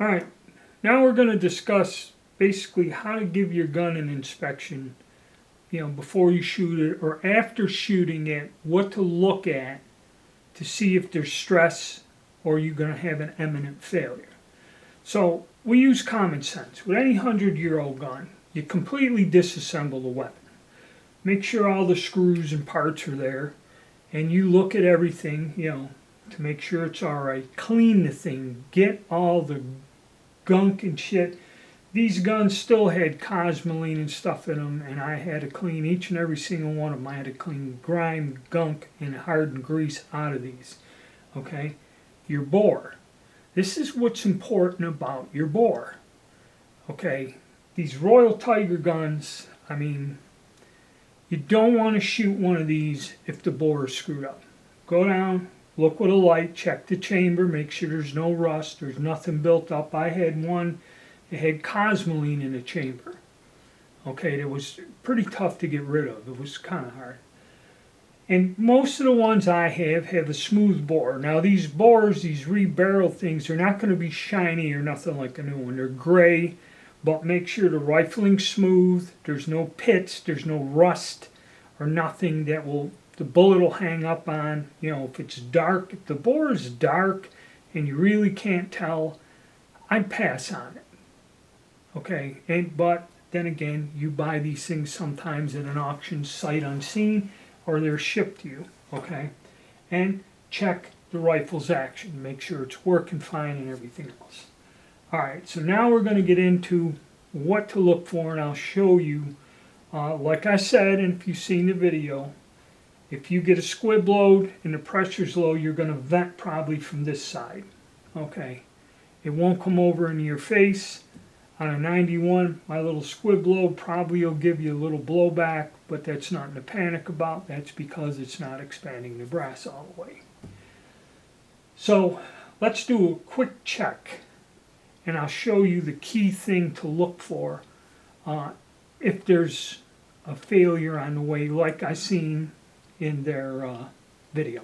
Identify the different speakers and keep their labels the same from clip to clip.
Speaker 1: Alright, now we're going to discuss basically how to give your gun an inspection, before you shoot it or after shooting it, what to look at to see if there's stress or you're going to have an imminent failure. So we use common sense. With any 100-year-old gun, you completely disassemble the weapon. Make sure all the screws and parts are there, and you look at everything, to make sure it's all right. Clean the thing. Get all the gunk and shit. These guns still had cosmoline and stuff in them, and I had to clean each and every single one of them. I had to clean grime, gunk, and hardened grease out of these. Okay? Your bore. This is what's important about your bore. Okay? These Royal Tiger guns, you don't want to shoot one of these if the bore is screwed up. Go down, look with a light, check the chamber, make sure there's no rust, there's nothing built up. I had one, it had cosmoline in the chamber. Okay, it was pretty tough to get rid of. It was kind of hard. And most of the ones I have a smooth bore. Now these bores, these rebarrel things, they're not going to be shiny or nothing like a new one. They're gray, but make sure the rifling's smooth, there's no pits, there's no rust or nothing that the bullet will hang up on. If it's dark, if the bore is dark and you really can't tell, I'd pass on it. Okay, but then again, you buy these things sometimes at an auction sight unseen, or they're shipped to you, okay? And check the rifle's action, make sure it's working fine and everything else. Alright, so now we're going to get into what to look for, and I'll show you, like I said, and if you've seen the video, if you get a squib load and the pressure's low, you're going to vent probably from this side, okay? It won't come over into your face. On a 91, my little squib load probably will give you a little blowback, but that's nothing to panic about. That's because it's not expanding the brass all the way. So let's do a quick check, and I'll show you the key thing to look for if there's a failure on the way, like I seen in their video.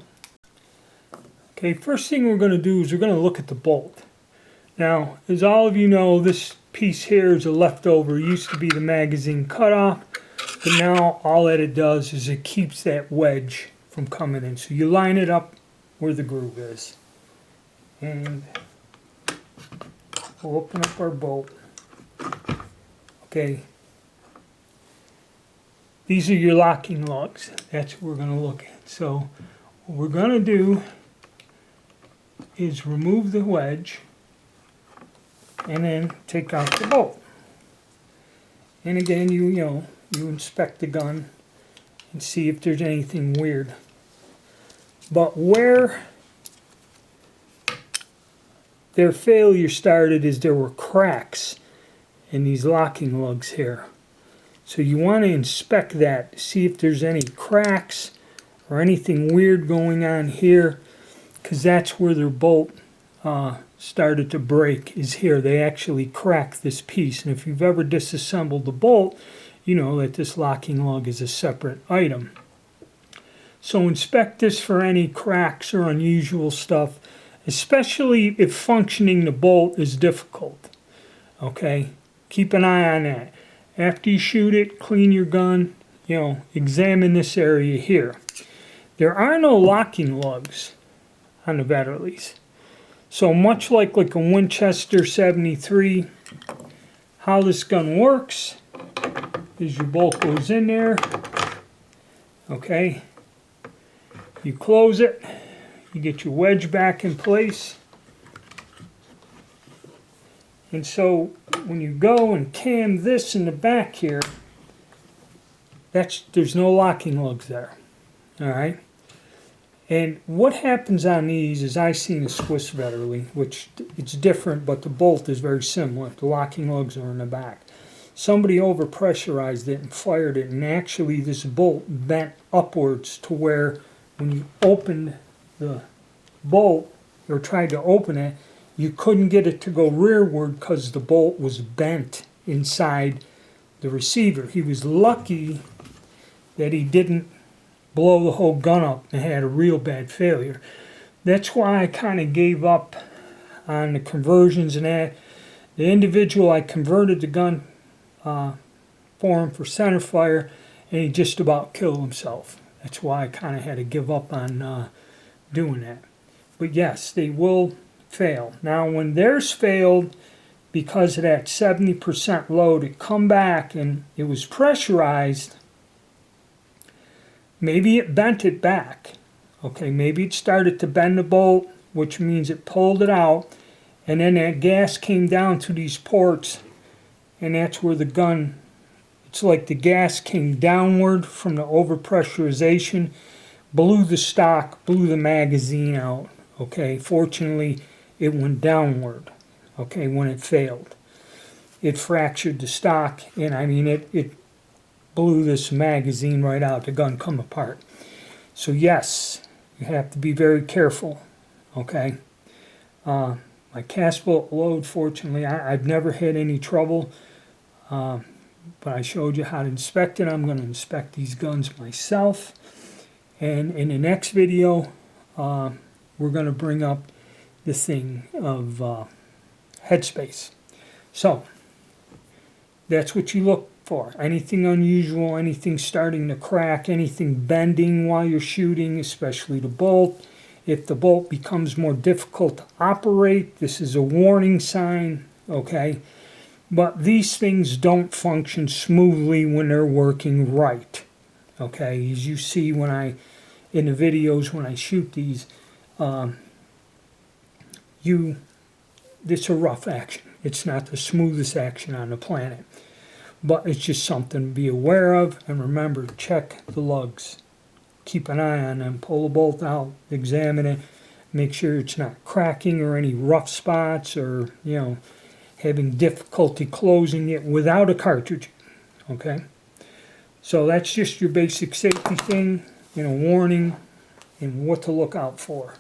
Speaker 1: Okay, first thing we're going to do is we're going to look at the bolt. Now, as all of you know, this piece here is a leftover. It used to be the magazine cutoff, but now all that it does is it keeps that wedge from coming in. So you line it up where the groove is. And we'll open up our bolt. Okay. These are your locking lugs. That's what we're going to look at. So what we're going to do is remove the wedge and then take out the bolt. And again, you inspect the gun and see if there's anything weird. But where their failure started is there were cracks in these locking lugs here. So you want to inspect that, see if there's any cracks or anything weird going on here, because that's where their bolt started to break, is here. They actually cracked this piece, and if you've ever disassembled the bolt, you know that this locking lug is a separate item. So inspect this for any cracks or unusual stuff, especially if functioning the bolt is difficult. Okay, keep an eye on that. After you shoot it, clean your gun, examine this area here. There are no locking lugs on the Vetterlis. So much like a Winchester 73, how this gun works is your bolt goes in there, okay, you close it, you get your wedge back in place, and so when you go and cam this in the back here, there's no locking lugs there, alright? And what happens on these is I've seen a Swiss Vetterli, which it's different, but the bolt is very similar. The locking lugs are in the back. Somebody overpressurized it and fired it, and actually this bolt bent upwards to where when you opened the bolt or tried to open it, you couldn't get it to go rearward because the bolt was bent inside the receiver. He was lucky that he didn't blow the whole gun up and had a real bad failure. That's why I kind of gave up on the conversions and that. The individual, I converted the gun for him for center fire, and he just about killed himself. That's why I kind of had to give up on doing that. But yes, they will fail. Now, when theirs failed, because of that 70% load, it come back and it was pressurized. Maybe it bent it back. Okay, maybe it started to bend the bolt, which means it pulled it out, and then that gas came down to these ports, and that's where the gun, it's like the gas came downward from the overpressurization, blew the stock, blew the magazine out. Okay, fortunately, it went downward. Okay, when it failed, it fractured the stock, and I mean it blew this magazine right out. The gun come apart. So yes, you have to be very careful. Okay, my cast bullet load, fortunately, I've never had any trouble. But I showed you how to inspect it. I'm going to inspect these guns myself, and in the next video, we're going to bring up the thing of headspace. So that's what you look for. Anything unusual, anything starting to crack, anything bending while you're shooting, especially the bolt. If the bolt becomes more difficult to operate, this is a warning sign, okay? But these things don't function smoothly when they're working right, okay? As you see in the videos when I shoot these, it's a rough action. It's not the smoothest action on the planet. But it's just something to be aware of. And remember, check the lugs. Keep an eye on them. Pull the bolt out. Examine it. Make sure it's not cracking or any rough spots or, having difficulty closing it without a cartridge. Okay? So that's just your basic safety thing, warning and what to look out for.